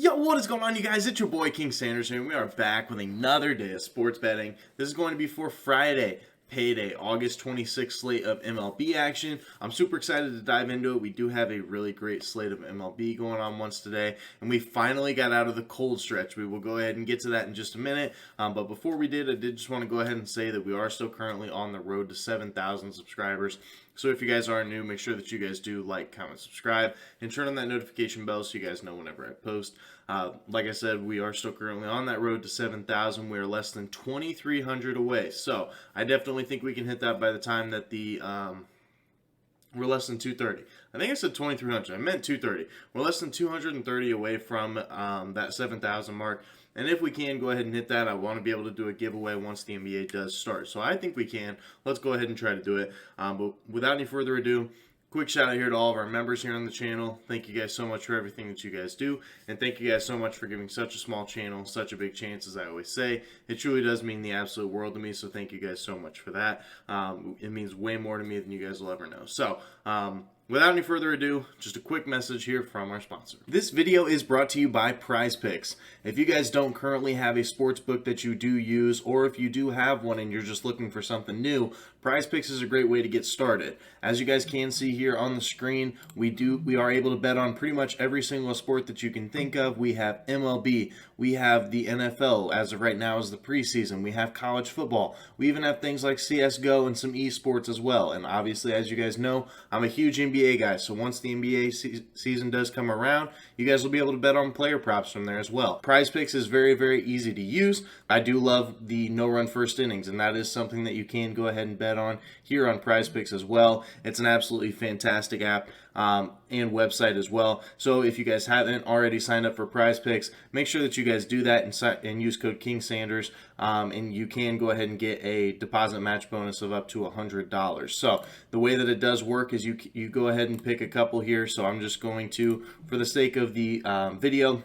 Yo, what is going on, you guys? It's your boy King Sanders here, and we are back with another day of sports betting. This is going to be for Friday, payday, August 26th slate of MLB action. I'm super excited to dive into it. We do have a really great slate of MLB going on once today, and we finally got out of the cold stretch. We will go ahead and get to that in just a minute, but before we did, I did just want to go ahead and say that we are still currently on the road to 7,000 subscribers. So if you guys are new, make sure that you guys do like, comment, subscribe, and turn on that notification bell so you guys know whenever I post. Like I said, we are still currently on that road to 7,000. We are less than 2,300 away. So I definitely think we can hit that by the time that we're less than 230. I think I said 2,300. I meant 230. We're less than 230 away from that 7,000 mark. And if we can go ahead and hit that, I want to be able to do a giveaway once the NBA does start. So I think we can. Let's go ahead and try to do it. But without any further ado, quick shout out here to all of our members here on the channel. Thank you guys so much for everything that you guys do. And thank you guys so much for giving such a small channel such a big chance, as I always say. It truly does mean the absolute world to me, so thank you guys so much for that. It means way more to me than you guys will ever know. So, without any further ado, just a quick message here from our sponsor. This video is brought to you by PrizePicks. If you guys don't currently have a sports book that you do use, or if you do have one and you're just looking for something new, PrizePicks is a great way to get started. As you guys can see here on the screen, we are able to bet on pretty much every single sport that you can think of. We have MLB, we have the NFL, as of right now is the preseason, we have college football, we even have things like CSGO and some esports as well. And obviously, as you guys know, I'm a huge NBA guy, so once the NBA season does come around, you guys will be able to bet on player props from there as well. PrizePicks is very, very easy to use. I do love the no-run first innings, and that is something that you can go ahead and bet on here on PrizePicks as well. It's an absolutely fantastic app and website as well. So if you guys haven't already signed up for PrizePicks, make sure that you guys do that and use code KingSanders, and you can go ahead and get a deposit match bonus of up to $100. So the way that it does work is you go ahead and pick a couple here. So I'm just going to, for the sake of the video,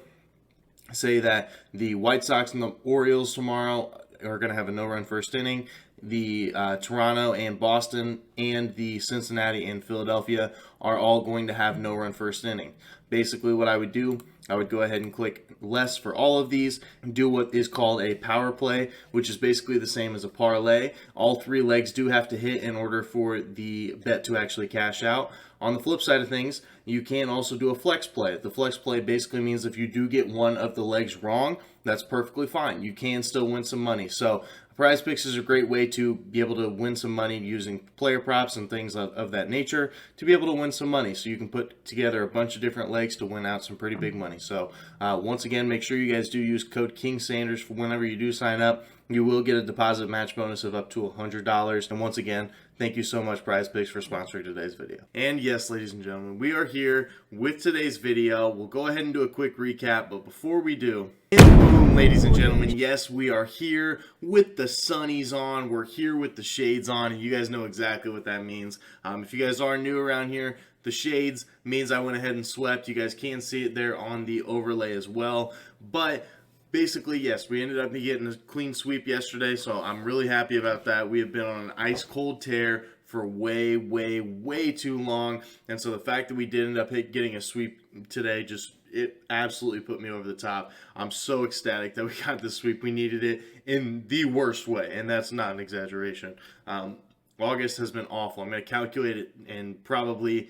say that the White Sox and the Orioles tomorrow are going to have a no-run first inning. The Toronto and Boston and the Cincinnati and Philadelphia are all going to have no-run first inning. Basically what I would do, I would go ahead and click less for all of these and do what is called a power play, which is basically the same as a parlay. All three legs do have to hit in order for the bet to actually cash out. On the flip side of things, you can also do a flex play. The flex play basically means if you do get one of the legs wrong, that's perfectly fine. You can still win some money. So PrizePicks is a great way to be able to win some money using player props and things of that nature to be able to win some money. So you can put together a bunch of different legs to win out some pretty big money. So once again, make sure you guys do use code KingSanders for whenever you do sign up. You will get a deposit match bonus of up to $100. And once again, thank you so much, PrizePicks, for sponsoring today's video. And yes, ladies and gentlemen, we are here with today's video. We'll go ahead and do a quick recap, but before we do, boom, ladies and gentlemen, yes, we are here with the sunnies on. We're here with the shades on, and you guys know exactly what that means. If you guys are new around here, the shades means I went ahead and swept. You guys can see it there on the overlay as well. But basically, yes, we ended up getting a clean sweep yesterday, so I'm really happy about that. We have been on an ice-cold tear for way, way, way too long, and so the fact that we did end up getting a sweep today, it absolutely put me over the top. I'm so ecstatic that we got this sweep. We needed it in the worst way, and that's not an exaggeration. August has been awful. I'm going to calculate it and probably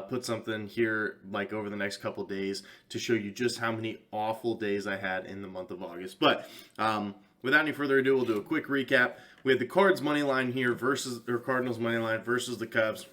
put something here like over the next couple days to show you just how many awful days I had in the month of August. But without any further ado, we'll do a quick recap. We had the Cards money line here Cardinals money line versus the Cubs.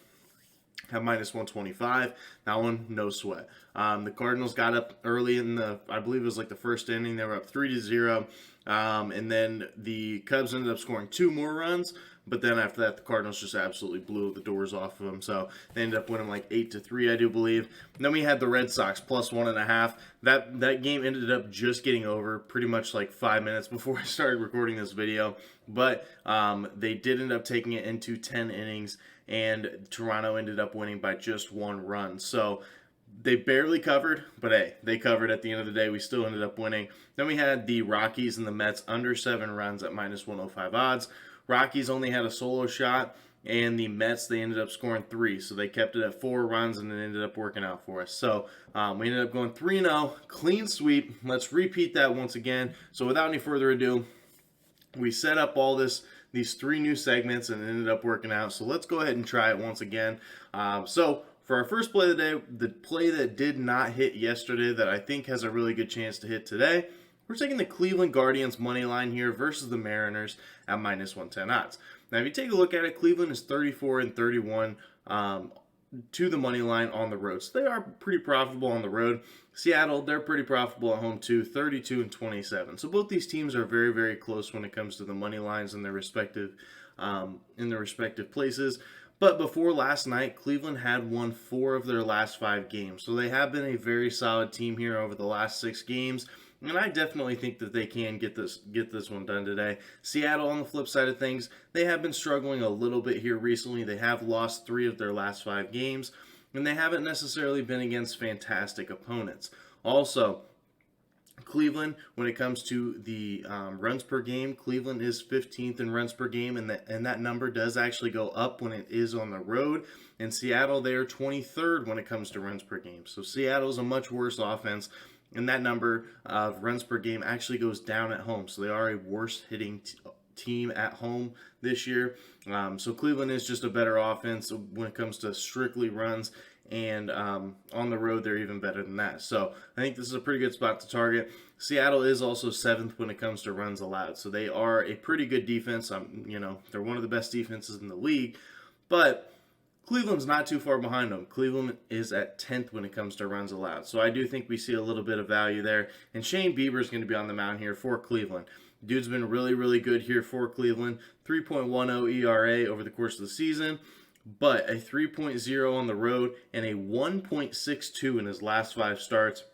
Have minus 125. That one, no sweat. The Cardinals got up early in I believe it was like the first inning. They were up 3-0. And then the Cubs ended up scoring 2 more runs. But then after that, the Cardinals just absolutely blew the doors off of them. So they ended up winning like 8-3, I do believe. And then we had the Red Sox plus 1.5. That game ended up just getting over pretty much like 5 minutes before I started recording this video. But they did end up taking it into 10 innings. And Toronto ended up winning by just 1 run. So they barely covered, but hey, they covered at the end of the day. We still ended up winning. Then we had the Rockies and the Mets under 7 runs at minus 105 odds. Rockies only had a solo shot. And the Mets, they ended up scoring 3, so they kept it at 4 runs, and it ended up working out for us. So we ended up going 3-0, clean sweep. Let's repeat that once again. So without any further ado, we set up all these 3 new segments, and it ended up working out. So let's go ahead and try it once again. So for our first play of the day, the play that did not hit yesterday that I think has a really good chance to hit today, we're taking the Cleveland Guardians money line here versus the Mariners at -110 odds. Now, if you take a look at it, Cleveland is 34-31 to the money line on the road. So they are pretty profitable on the road. Seattle, they're pretty profitable at home too, 32-27. So both these teams are very, very close when it comes to the money lines in their respective places. But before last night, Cleveland had won 4 of their last 5 games. So they have been a very solid team here over the last 6 games. And I definitely think that they can get this one done today. Seattle, on the flip side of things, they have been struggling a little bit here recently. They have lost 3 of their last 5 games, and they haven't necessarily been against fantastic opponents. Also, Cleveland, when it comes to the runs per game, Cleveland is 15th in runs per game, and that number does actually go up when it is on the road. In Seattle, they are 23rd when it comes to runs per game. So Seattle is a much worse offense, and that number of runs per game actually goes down at home. So they are a worse hitting team at home this year. So Cleveland is just a better offense when it comes to strictly runs, and on the road they're even better than that. So I think this is a pretty good spot to target. Seattle is also 7th when it comes to runs allowed. So they are a pretty good defense. They're one of the best defenses in the league, but Cleveland's not too far behind them. Cleveland is at 10th when it comes to runs allowed. So I do think we see a little bit of value there. And Shane Bieber is going to be on the mound here for Cleveland. Dude's been really, really good here for Cleveland. 3.10 ERA over the course of the season, but a 3.0 on the road and a 1.62 in his last 5 starts,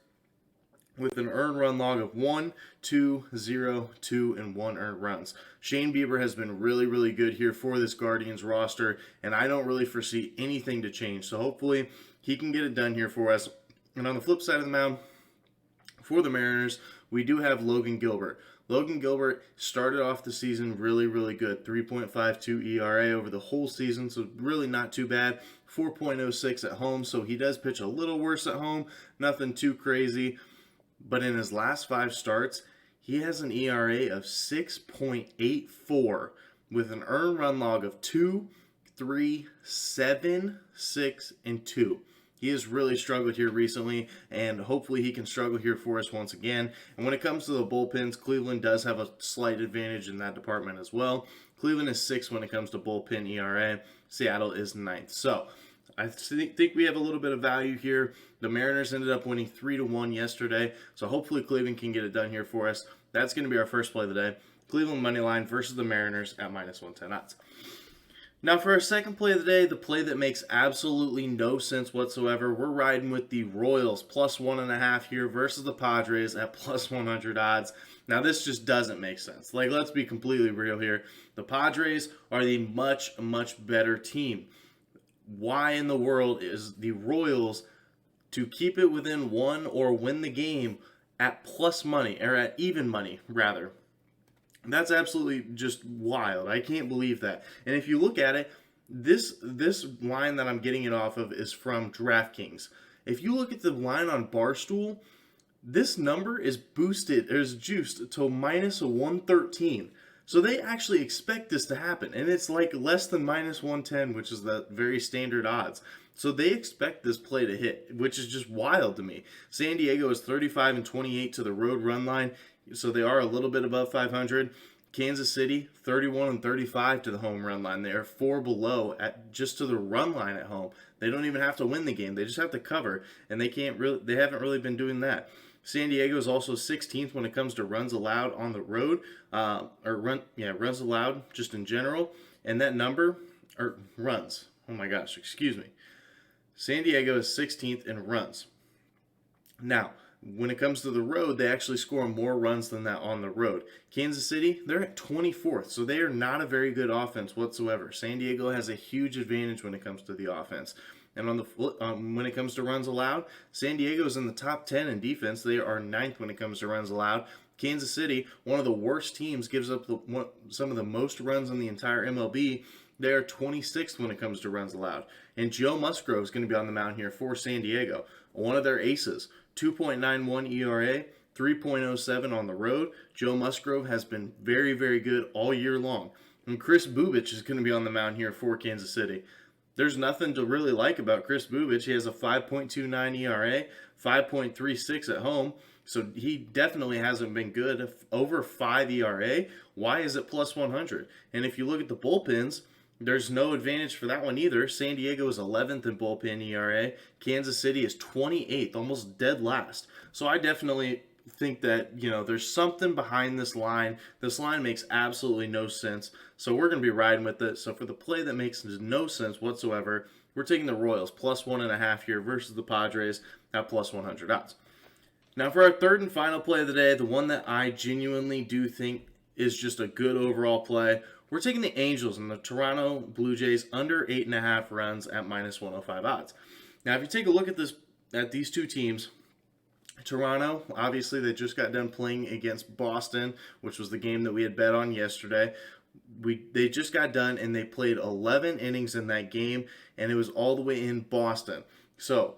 with an earned run log of 1, 2, 0, 2, and 1 earned runs. Shane Bieber has been really, really good here for this Guardians roster, and I don't really foresee anything to change. So hopefully he can get it done here for us. And on the flip side of the mound, for the Mariners, we do have Logan Gilbert. Logan Gilbert started off the season really, really good. 3.52 ERA over the whole season, so really not too bad. 4.06 at home, so he does pitch a little worse at home. Nothing too crazy. But in his last 5 starts, he has an ERA of 6.84 with an earned run log of 2, 3, 7, 6, and 2. He has really struggled here recently, and hopefully he can struggle here for us once again. And when it comes to the bullpens, Cleveland does have a slight advantage in that department as well. Cleveland is 6th when it comes to bullpen ERA. Seattle is 9th. So I think we have a little bit of value here. The Mariners ended up winning 3-1 yesterday, so hopefully Cleveland can get it done here for us. That's going to be our first play of the day. Cleveland money line versus the Mariners at -110 odds. Now for our second play of the day, the play that makes absolutely no sense whatsoever, we're riding with the Royals +1.5 here versus the Padres at +100 odds. Now this just doesn't make sense. Let's be completely real here. The Padres are the much, much better team. Why in the world is the Royals to keep it within 1 or win the game at plus money, or at even money rather? That's absolutely just wild. I can't believe that. And if you look at it, this line that I'm getting it off of is from DraftKings. If you look at the line on Barstool, this number is boosted, or is juiced to -113. So they actually expect this to happen, and it's like less than -110, which is the very standard odds. So they expect this play to hit, which is just wild to me. San Diego is 35-28 to the road run line, so they are a little bit above 500. Kansas City, 31-35 to the home run line. They are 4 below at just to the run line at home. They don't even have to win the game; they just have to cover, and they haven't really been doing that. San Diego is also 16th when it comes to runs allowed on the road, runs allowed just in general, and that number, or runs. Oh my gosh, excuse me. San Diego is 16th in runs. Now, when it comes to the road, they actually score more runs than that on the road. Kansas City, they're at 24th, so they are not a very good offense whatsoever. San Diego has a huge advantage when it comes to the offense. And when it comes to runs allowed, San Diego is in the top 10 in defense. They are 9th when it comes to runs allowed. Kansas City, one of the worst teams, gives up some of the most runs in the entire MLB. They are 26th when it comes to runs allowed. And Joe Musgrove is going to be on the mound here for San Diego. One of their aces, 2.91 ERA, 3.07 on the road. Joe Musgrove has been very, very good all year long. And Chris Bubich is going to be on the mound here for Kansas City. There's nothing to really like about Chris Bubich. He has a 5.29 ERA, 5.36 at home. So he definitely hasn't been good. Over 5 ERA. Why is it plus 100? And if you look at the bullpens, there's no advantage for that one either. San Diego is 11th in bullpen ERA. Kansas City is 28th, almost dead last. So I definitely think that, there's something behind this line. This line makes absolutely no sense. So we're going to be riding with it. So for the play that makes no sense whatsoever, we're taking the Royals plus 1.5 here versus the Padres at plus 100 odds. Now for our third and final play of the day, the one that I genuinely do think is just a good overall play, we're taking the Angels and the Toronto Blue Jays under 8.5 runs at minus 105 odds. Now if you take a look at these two teams, Toronto, obviously they just got done playing against Boston, which was the game that we had bet on yesterday. They just got done and they played 11 innings in that game, and it was all the way in Boston. So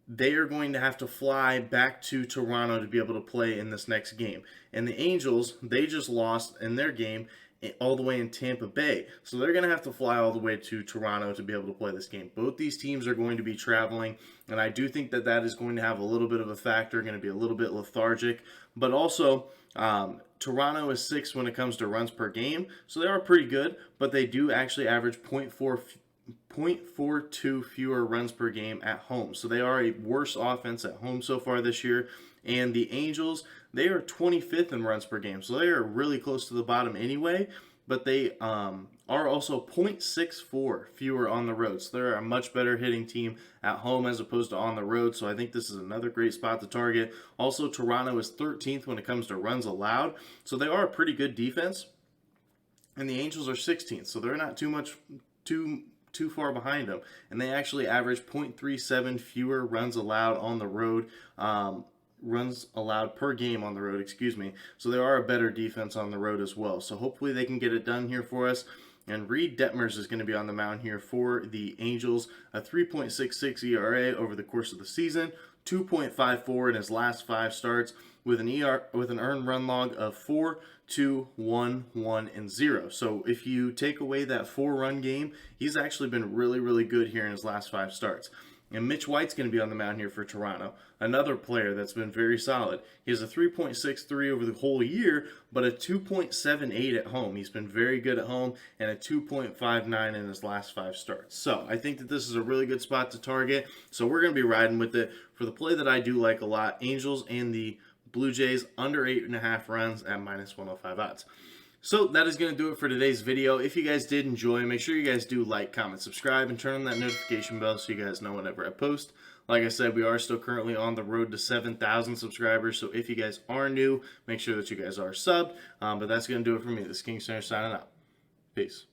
they are going to have to fly back to Toronto to be able to play in this next game. And the Angels, they just lost in their game all the way in Tampa Bay. So they're going to have to fly all the way to Toronto to be able to play this game. Both these teams are going to be traveling, and I do think that that is going to have a little bit of a factor, going to be a little bit lethargic. But also, Toronto is 6th when it comes to runs per game, so they are pretty good, but they do actually average 0.42 fewer runs per game at home. So they are a worse offense at home so far this year. And the Angels, they are 25th in runs per game. So they are really close to the bottom anyway. But they are also 0.64 fewer on the road. So they're a much better hitting team at home as opposed to on the road. So I think this is another great spot to target. Also, Toronto is 13th when it comes to runs allowed. So they are a pretty good defense. And the Angels are 16th. So they're not too far behind them, and they actually average 0.37 fewer runs allowed on the road, runs allowed per game on the road, so they are a better defense on the road as well. So hopefully they can get it done here for us. And Reed Detmers is going to be on the mound here for the Angels, a 3.66 ERA over the course of the season, 2.54 in his last 5 starts, with an earned run log of 4, 2, 1, 1, and 0. So if you take away that 4-run game, he's actually been really, really good here in his last 5 starts. And Mitch White's going to be on the mound here for Toronto, another player that's been very solid. He has a 3.63 over the whole year, but a 2.78 at home. He's been very good at home, and a 2.59 in his last 5 starts. So I think that this is a really good spot to target. So we're going to be riding with it. For the play that I do like a lot, Angels and the Blue Jays under 8.5 runs at minus 105 odds. So that is going to do it for today's video. If you guys did enjoy, make sure you guys do like, comment, subscribe, and turn on that notification bell so you guys know whenever I post. Like I said, we are still currently on the road to 7,000 subscribers, so if you guys are new, make sure that you guys are subbed. But that's going to do it for me. This is King Center signing out. Peace.